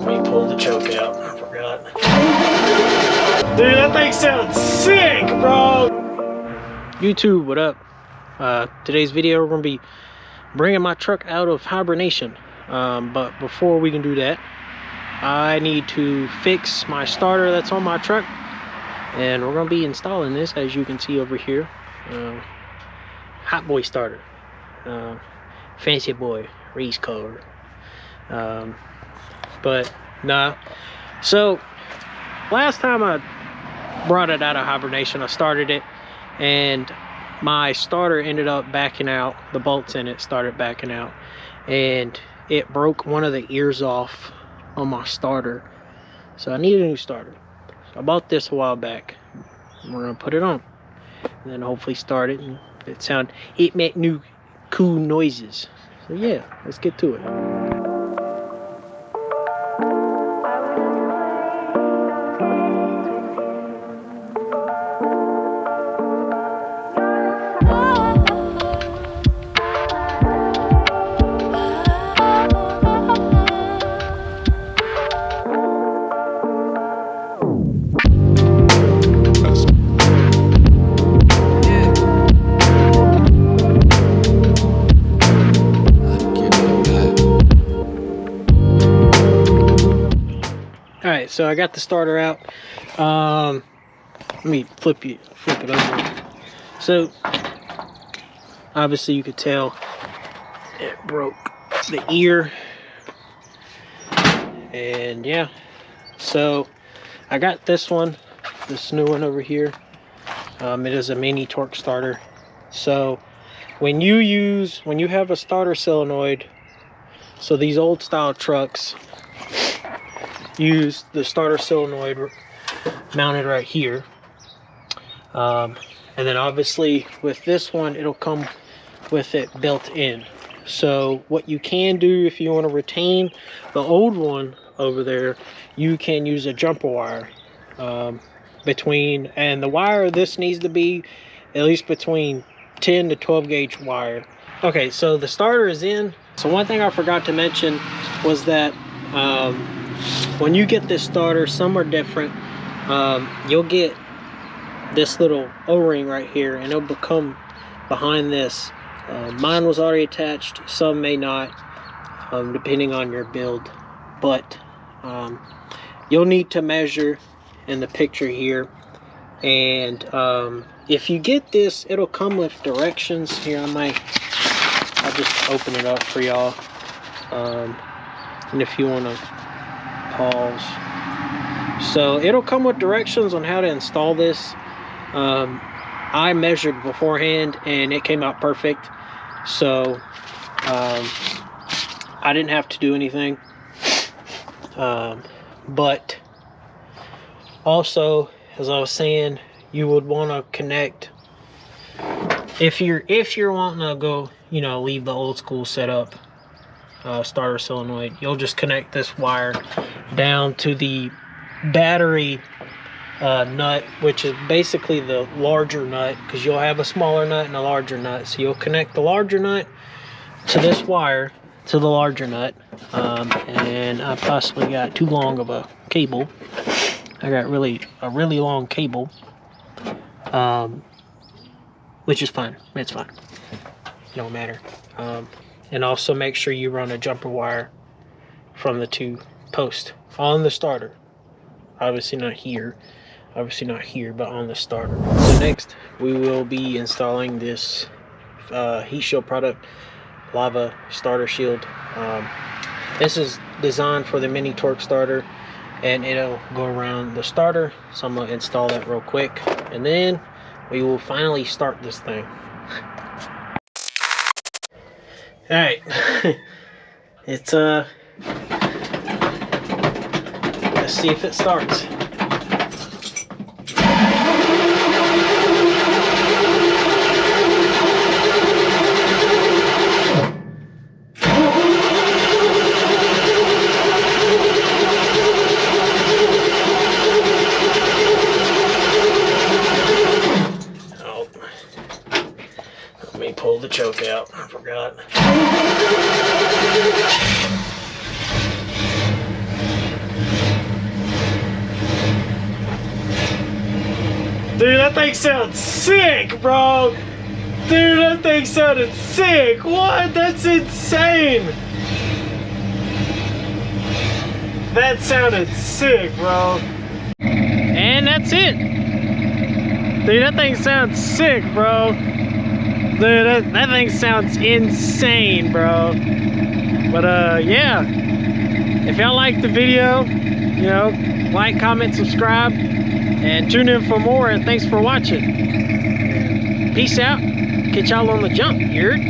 Let me pull the choke out. I forgot. Dude, that thing sounds sick, bro! YouTube, what up? Today's video, we're gonna be bringing my truck out of hibernation. But before we can do that, I need to fix my starter that's on my truck. And we're gonna be installing this, as you can see over here. Hot boy starter. Fancy boy, race car. But nah. So last time I brought it out of hibernation, I started it and my starter ended up backing out. The bolts in it started backing out and it broke one of the ears off on my starter. So I needed a new starter. So I bought this a while back. We're gonna put it on and then hopefully start it, and it made new cool noises. So yeah, let's get to it. Alright, so I got the starter out. Let me flip it over. So obviously you could tell it broke the ear. And yeah, so I got this new one over here. It is a mini torque starter. So when you have a starter solenoid, so these old style trucks use the starter solenoid mounted right here, and then obviously with this one it'll come with it built in. So what you can do if you want to retain the old one over there, you can use a jumper wire between, and the wire this needs to be at least between 10 to 12 gauge wire. Okay, so the starter is in. So one thing I forgot to mention was that when you get this starter, some are different. You'll get this little O-ring right here and it'll become behind this. Mine was already attached, some may not, depending on your build. But you'll need to measure in the picture here. And if you get this, it'll come with directions. Here, I'll just open it up for y'all. And if you want to pause. So it'll come with directions on how to install this. I measured beforehand and it came out perfect. So I didn't have to do anything. But also, as I was saying, you would want to connect, if you're wanting to go, leave the old school setup, starter solenoid, you'll just connect this wire down to the battery nut, which is basically the larger nut, because you'll have a smaller nut and a larger nut. So you'll connect the larger nut to this wire to the larger nut. And I possibly got too long of a cable. I got a really long cable, which is fine. It's fine. It don't matter. And also make sure you run a jumper wire from the two posts on the starter. Obviously not here, but on the starter. So next, we will be installing this heat shield product, Lava Starter Shield. This is designed for the mini torque starter, and it'll go around the starter. So I'm gonna install that real quick, and then we will finally start this thing. All right, it's let's see if it starts. Pull the choke out. I forgot. Dude, that thing sounds sick, bro. Dude, that thing sounded sick. What? That's insane. That sounded sick, bro. And that's it. Dude, that thing sounds sick, bro. Dude, that thing sounds insane, bro. But, yeah. If y'all liked the video, you know, like, comment, subscribe, and tune in for more, and thanks for watching. Peace out. Catch y'all on the jump, you heard?